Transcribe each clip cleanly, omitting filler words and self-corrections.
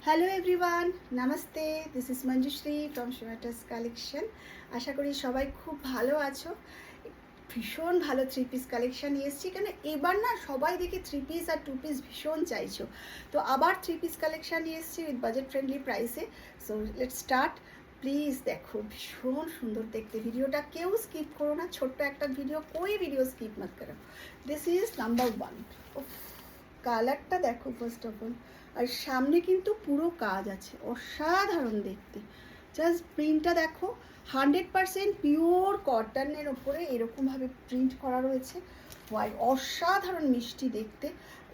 Hello everyone, নমস্তে। This is Manjushree from শিমাটাস collection. আশা করি সবাই খুব ভালো আছো। ভীষণ ভালো থ্রি পিস কালেকশান নিয়ে এসেছি, কেন এবার না সবাই দেখি থ্রি পিস আর টু পিস ভীষণ চাইছো, তো আবার থ্রি পিস কালেকশান নিয়ে এসেছি উইথ বাজেট ফ্রেন্ডলি প্রাইসে। So let's start. প্লিজ দেখো, ভীষণ সুন্দর দেখতে। ভিডিওটা কেউ স্কিপ করো না, ছোট্ট একটা ভিডিও, কোই ভিডিও স্কিপ মত করো। This is number one. কালারটা দেখো ফার্স্ট অফ অল, আর সামনে কিন্তু পুরো কাজ আছে, অসাধারণ দেখতে। জাস্ট প্রিন্টটা দেখো, 100% পিওর কটনের ওপরে এরকমভাবে প্রিন্ট করা রয়েছে। অসাধারণ মিষ্টি দেখতে।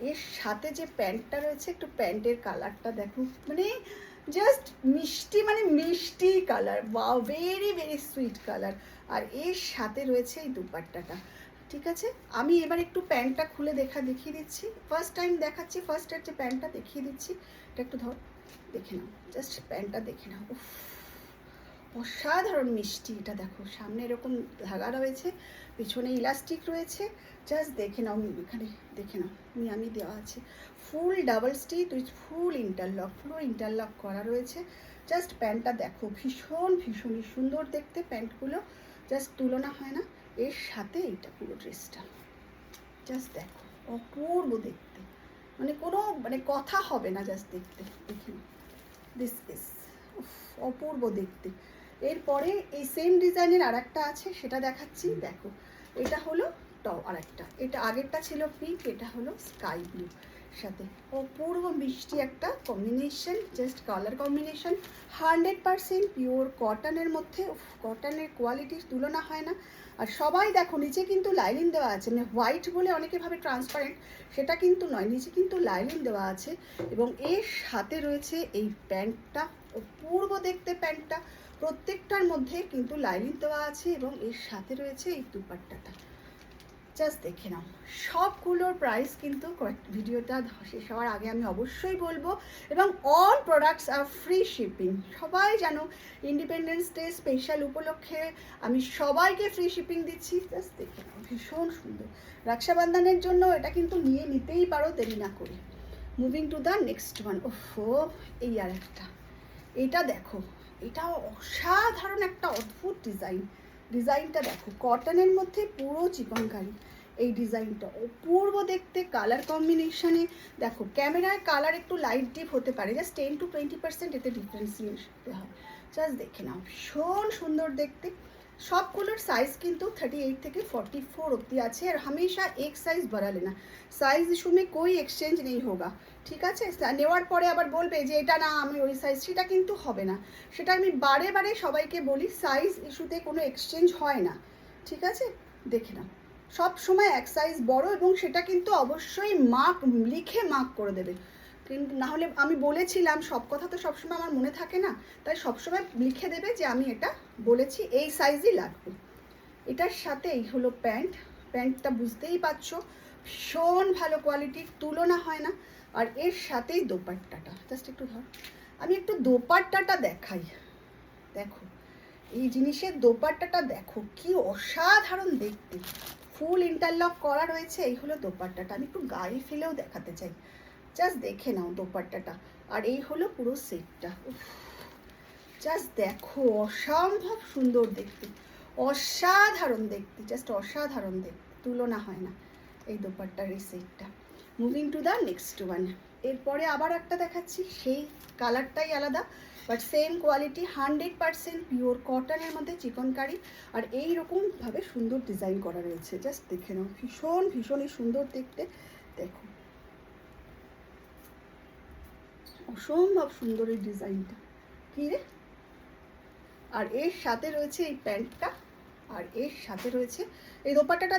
এর সাথে যে প্যান্টটা রয়েছে, একটু প্যান্টের কালারটা দেখো, মানে জাস্ট মিষ্টি, মানে মিষ্টি colour. Wow, very very sweet colour. আর এর সাথে রয়েছে এই দুপাট্টাটা। ঠিক আছে, আমি এবার একটু প্যান্টটা খুলে দেখিয়ে দিচ্ছি। ফার্স্ট টাইম দেখাচ্ছি, ফার্স্টের যে প্যান্টটা দেখিয়ে দিচ্ছি, এটা একটু ধর, দেখে নাও। জাস্ট প্যান্টটা দেখে নাও, উফ অসাধারণ মিষ্টি। এটা দেখো, সামনে এরকম ধাগা রয়েছে, পিছনে ইলাস্টিক রয়েছে। জাস্ট দেখে নাও, এখানে দেখে নাও, আমি দেওয়া আছে ফুল double stitch with full interlock, পুরো ইন্টারলক করা রয়েছে। জাস্ট প্যান্টটা দেখো, ভীষণই সুন্দর দেখতে প্যান্টগুলো, জাস্ট তুলনা হয় না। এর সাথে এইটা পুরো ড্রেসটা জাস্ট দেখো, অপূর্ব দেখতে, মানে কথা হবে না, জাস্ট দেখতে। দেখি দিস ইজ অপূর্ব দেখতে। এরপরে এই সেম ডিজাইনের আর একটা আছে, সেটা দেখাচ্ছি। দেখো, এটা হলো আর একটা, এটা আগেরটা ছিল পিঙ্ক, এটা হলো স্কাই ব্লু সাথে। অপূর্ব মিষ্টি একটা combination, just colour combination. 100% pure কটনের মধ্যে, কটনের কোয়ালিটির তুলনা হয় না। আর সবাই দেখো, নিচে কিন্তু লাইনিং দেওয়া আছে, মানে হোয়াইট বলে অনেকে ভাবে ট্রান্সপারেন্ট, সেটা কিন্তু নয়, নিচে কিন্তু লাইনিং দেওয়া আছে। এবং এর সাথে রয়েছে এই প্যান্টটা, অপূর্ব দেখতে প্যান্টটা। প্রত্যেকটার মধ্যে কিন্তু লাইনিং দেওয়া আছে, এবং এর সাথে রয়েছে এই দুপাট্টাটা। জাস্ট দেখে নাও। সবগুলোর প্রাইস কিন্তু ভিডিওটা শেষ হওয়ার আগে আমি অবশ্যই বলবো। এবং অল প্রোডাক্টস আর ফ্রি শিপিং। সবাই জানো, ইন্ডিপেন্ডেন্স ডে স্পেশাল উপলক্ষে আমি সবাইকে ফ্রি শিপিং দিচ্ছি। জাস্ট দেখে নাও, ভীষণ সুন্দর। রক্ষাবন্ধনের জন্য এটা কিন্তু নিয়ে নিতেই পারো দেরি না করে। Moving to the next one. ওফো, এই আর একটা, এটা দেখো, এটা অসাধারণ একটা অদ্ভুত ডিজাইনটা দেখো, কটনের মধ্যে পুরো চিকনকারি। এই ডিজাইনটা অপূর্ব দেখতে, কালার কম্বিনেশনে দেখো। ক্যামেরায় কালার একটু লাইট ডিপ হতে পারে, জাস্ট 10 to 20% এতে ডিফারেন্সিয়েট হয়। জাস্ট দেখে নাও, ভীষণ সুন্দর দেখতে। সবগুলোর সাইজ কিন্তু 38 থেকে 44 অব্দি আছে। আর হামেশা এক সাইজ बड़ा लेना, সাইজ ইস্যু মে কোই এক্সচেঞ্জ নেই হোগা। ঠিক আছে, নেওয়ার পরে আবার বলবে যে এটা না, আমি ওই সাইজ, সেটা কিন্তু হবে না। সেটা আমি বারে বারে সবাইকে বলি, সাইজ ইস্যুতে কোনো এক্সচেঞ্জ হয় না। ঠিক আছে, দেখে নাও, সব সময় এক সাইজ বড়, এবং সেটা কিন্তু অবশ্যই লিখে মার্ক করে দেবে। কিন্তু না হলে, আমি বলেছিলাম, সব কথা তো সবসময় আমার মনে থাকে না, তাই সবসময় লিখে দেবে যে আমি এটা বলেছি, এই সাইজই লাগবে। এটার সাথে এই হলো প্যান্টটা বুঝতেই পারছো, ভীষণ ভালো কোয়ালিটির, তুলনা হয় না। আর এর সাথেই দোপাট্টাটা, জাস্ট একটু ধর, আমি একটু দোপাট্টাটা দেখাই। দেখো, এই জিনিসের দোপাট্টাটা দেখো, কি অসাধারণ দেখতে। ফুল ইন্টারলক করা রয়েছে, এই হলো দোপাট্টাটা। আমি একটু গায়ে ফেলেও দেখাতে চাই, জাস্ট দেখে নাও দোপাট্টাটা। আর এই হলো পুরো সেটটা। জাস্ট দেখো, অসম্ভব সুন্দর দেখতে, অসাধারণ দেখতে, জাস্ট অসাধারণ দেখতে, তুলনা হয় না এই দোপাট্টার এই সেটটা। Moving to the next one. এরপরে আবার একটা দেখাচ্ছি, সেই কালারটাই আলাদা, বাট সেম কোয়ালিটি, 100% পিওর কটনের মধ্যে চিকনকারি। আর এইরকমভাবে সুন্দর ডিজাইন করা রয়েছে, জাস্ট দেখে নাও, ভীষণই সুন্দর দেখতে। দেখো, অসম্ভব সুন্দর এই ডিজাইনটা, কি রে। আর এর সাথে রয়েছে এই প্যান্টটা, আর এর সাথে রয়েছে এই দোপাট্টাটা।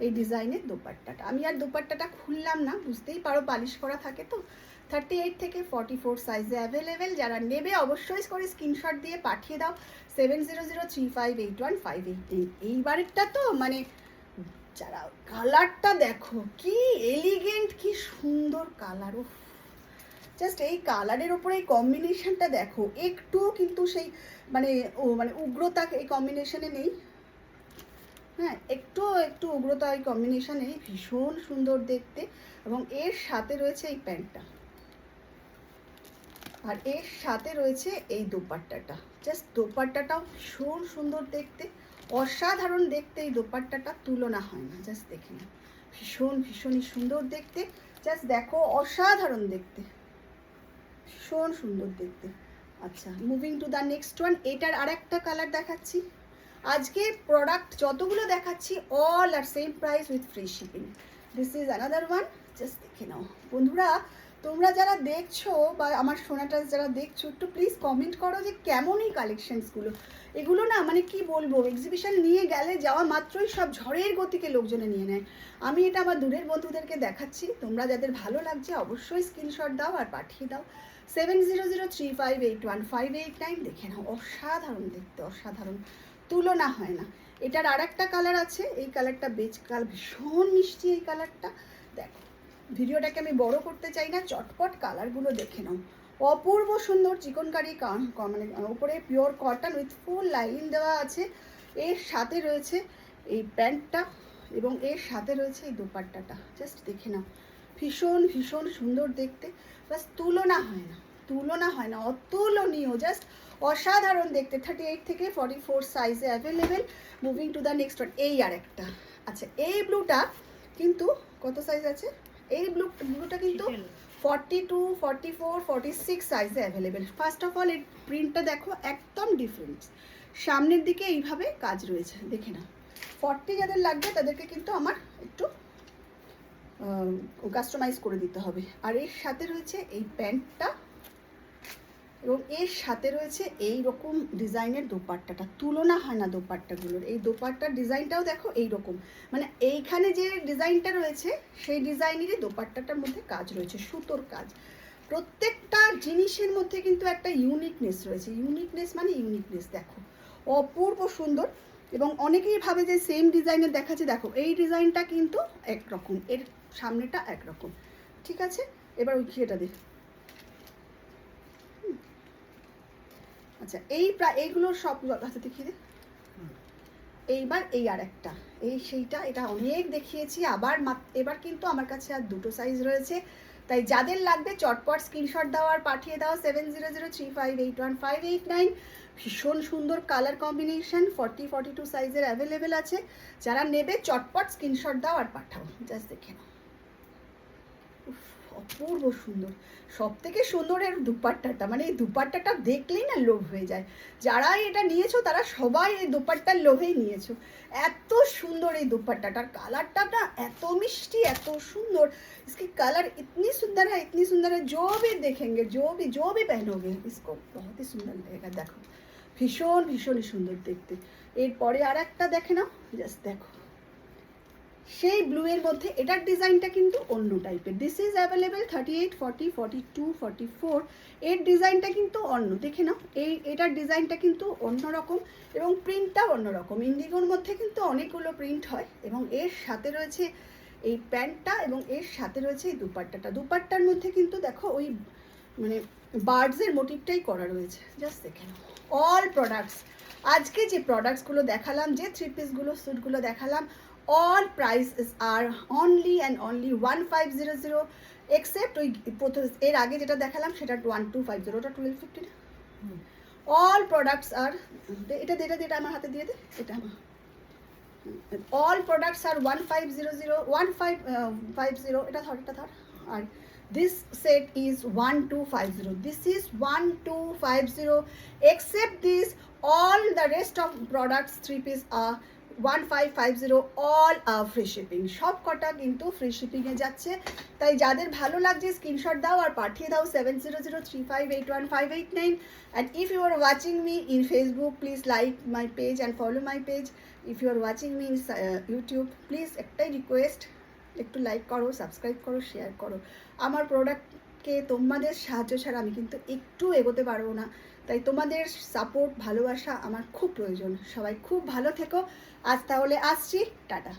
এই ডিজাইনের দোপাট্টাটা, আমি আর দোপাট্টাটা খুললাম না, বুঝতেই পারো পালিশ করা থাকে তো। 38 থেকে 44 সাইজে অ্যাভেলেবেল। যারা নেবে অবশ্যই করে স্ক্রিনশট দিয়ে পাঠিয়ে দাও 7003581588। এইবারেরটা তো মানে, যারা কালারটা দেখো, কি এলিগেন্ট, কি সুন্দর কালার। ও জাস্ট এই কালারের ওপরে এই কম্বিনেশনটা দেখো, একটু কিন্তু সেই মানে উগ্রতা এই কম্বিনেশনে নেই। হ্যাঁ, একটু উগ্রতা এই কম্বিনেশনে, ভীষণ সুন্দর দেখতে। এবং এর সাথে রয়েছে এই প্যান্টটা, আর এর সাথে রয়েছে এই দোপাট্টাটা। জাস্ট দোপাট্টাটাও ভীষণ সুন্দর দেখতে, অসাধারণ দেখতে, এই দোপাট্টাটা তুলনা হয় না। জাস্ট দেখে না, ভীষণই সুন্দর দেখতে। জাস্ট দেখো, অসাধারণ দেখতে, ভীষণ সুন্দর দেখতে। আচ্ছা, moving to the next one. এটার আরেকটা কালার দেখাচ্ছি। আজকে প্রোডাক্ট যতগুলো দেখাচ্ছি all are same price with free shipping. This is another one. Just দেখে নাও বন্ধুরা, তোমরা যারা দেখছো বা আমার সোনাটা যারা দেখছো, একটু প্লিজ কমেন্ট করো যে কেমন এই কালেকশনসগুলো। এগুলো না মানে কি বলবো, এক্সিবিশন নিয়ে গেলে যাওয়া মাত্রই সব ঝড়ের গতিকে লোকজনে নিয়ে নেয়। আমি এটা আমার দূরের বন্ধুদেরকে দেখাচ্ছি। তোমরা যাদের ভালো লাগছে অবশ্যই স্ক্রিনশট দাও আর পাঠিয়ে দাও 7003581589। দেখে নাও, অসাধারণ দেখতে, অসাধারণ, তুলনা হয় না। এটার আর একটা কালার আছে, এই কালারটা বেজ কালার, ভীষণ মিষ্টি এই কালারটা। দেখো, ভিডিওটাকে আমি বড় করতে চাই না, চটপট কালারগুলো দেখে নাও। অপূর্ব সুন্দর চিকনকারি মানে উপরে pure cotton with full lining দেওয়া আছে। এর সাথে রয়েছে এই প্যান্টটা এবং এর সাথে রয়েছে এই দোপাট্টাটা। জাস্ট দেখে নাও, ভীষণ সুন্দর দেখতে। বাস তুলনা হয় না, তুলনা হয় না, অতুলনীয়, জাস্ট অসাধারণ দেখতে। 38 থেকে 44 সাইজে available. Moving to the next one. এই আর একটা। আচ্ছা, এই ব্লুটা কিন্তু কত সাইজ আছে? এই ব্লুটা কিন্তু 42, 44, 46 সাইজে অ্যাভেলেবেল। ফার্স্ট অফ অল এর প্রিন্টটা দেখো, একদম ডিফারেন্ট। সামনের দিকে এইভাবে কাজ রয়েছে, দেখে না। 40 যাদের লাগবে তাদেরকে কিন্তু আমার একটু কাস্টমাইজ করে দিতে হবে। আর এর সাথে রয়েছে এই প্যান্টটা এবং এর সাথে রয়েছে এই রকম ডিজাইনের দোপাট্টাটা। তুলনা হয় না দোপাট্টাগুলোর। এই দোপাট্টার ডিজাইনটাও দেখো এই রকম, মানে এইখানে যে ডিজাইনটা রয়েছে সেই ডিজাইনেরই দোপাট্টাটার মধ্যে কাজ রয়েছে, সুতোর কাজ। প্রত্যেকটা জিনিসের মধ্যে কিন্তু একটা ইউনিকনেস রয়েছে। ইউনিকনেস মানে ইউনিকনেস। দেখো, অপূর্ব সুন্দর। এবং অনেকেই ভাবে যে সেম ডিজাইনের দেখাচ্ছে, দেখো এই ডিজাইনটা কিন্তু একরকম, এর সামনেটা একরকম। ঠিক আছে, এবার ওই ঘিয়েটা দেখ। আচ্ছা, এইগুলো সব হাতে দেখিয়ে দে। এইবার এই আর একটা, এই সেইটা, এটা অনেক দেখিয়েছি। এবার কিন্তু আমার কাছে আর দুটো সাইজ রয়েছে। তাই যাদের লাগবে চটপট স্ক্রিনশট দাও আর পাঠিয়ে দাও 7003581589। ভীষণ সুন্দর কালার কম্বিনেশন, 40, 42 সাইজের অ্যাভেলেবেল আছে। যারা নেবে চটপট স্ক্রিনশট দাও আর পাঠাও। জাস্ট দেখে নাও, অপূর্ব সুন্দর। সব থেকে সুন্দর এর দুপাট্টাটা, মানে এই দুপাট্টাটা দেখলেই না লোভ হয়ে যায়। যারা এটা নিয়েছো তারা সবাই এই দুপাট্টার লোভেই নিয়েছো। এত সুন্দর এই দুপাট্টাটার কালারটা না, এত মিষ্টি, এত সুন্দর। इसकी कलर इतनी सुंदर है, इतनी सुंदर है, जो भी देखेंगे, जो भी पहनोगे इसको बहुत ही सुंदर लगेगा। देखो, ভীষণই সুন্দর দেখতে। এরপরে আর একটা দেখে নাও, জাস্ট দেখো, সেই ব্লু এর মধ্যে এটার ডিজাইনটা কিন্তু অন্য টাইপের। This is available 38, 40, 42, 44। এর ডিজাইনটা কিন্তু অন্য, দেখে নাও। এটার ডিজাইনটা কিন্তু অন্যরকম এবং প্রিন্টটাও অন্যরকম। ইন্ডিগোর মধ্যে কিন্তু অনেকগুলো প্রিন্ট হয়। এবং এর সাথে রয়েছে এই প্যান্টটা এবং এর সাথে রয়েছে এই দুপাট্টাটা। দুপাট্টার মধ্যে কিন্তু দেখো ওই মানে বার্ডসের মোটিভটাই করা রয়েছে। জাস্ট দেখে নাও। অল প্রোডাক্টস, আজকে যে প্রোডাক্টসগুলো দেখালাম, যে থ্রি পিসগুলো, স্যুটগুলো দেখালাম, all prices are only and only 1500, except ওই এর আগে যেটা দেখালাম সেটা 1250, ওটা 1250 না। all products are, এটা আমার হাতে দিয়ে দে, এটা আমার। all products are 1550, এটা ধর, আর this set is 1250. This is 1250. Except this, all the rest of products 3 piece are 1550, all are free shipping. সব কটা কিন্তু ফ্রি শিপিংয়ে যাচ্ছে। তাই যাদের ভালো লাগছে স্ক্রিনশট দাও আর পাঠিয়ে দাও 7003581589। and if you are watching me in Facebook, please like my page and follow my page. if you are watching me in YouTube, please একটাই রিকোয়েস্ট, একটু লাইক করো, সাবস্ক্রাইব করো, শেয়ার করো। আমার প্রোডাক্টকে তোমাদের সাহায্য ছাড়া আমি কিন্তু একটু এগোতে পারবো না। তাই তোমাদের সাপোর্ট, ভালোবাসা আমার খুব প্রয়োজন। সবাই খুব ভালো থেকো। আজ তাহলে আসছি, টাটা।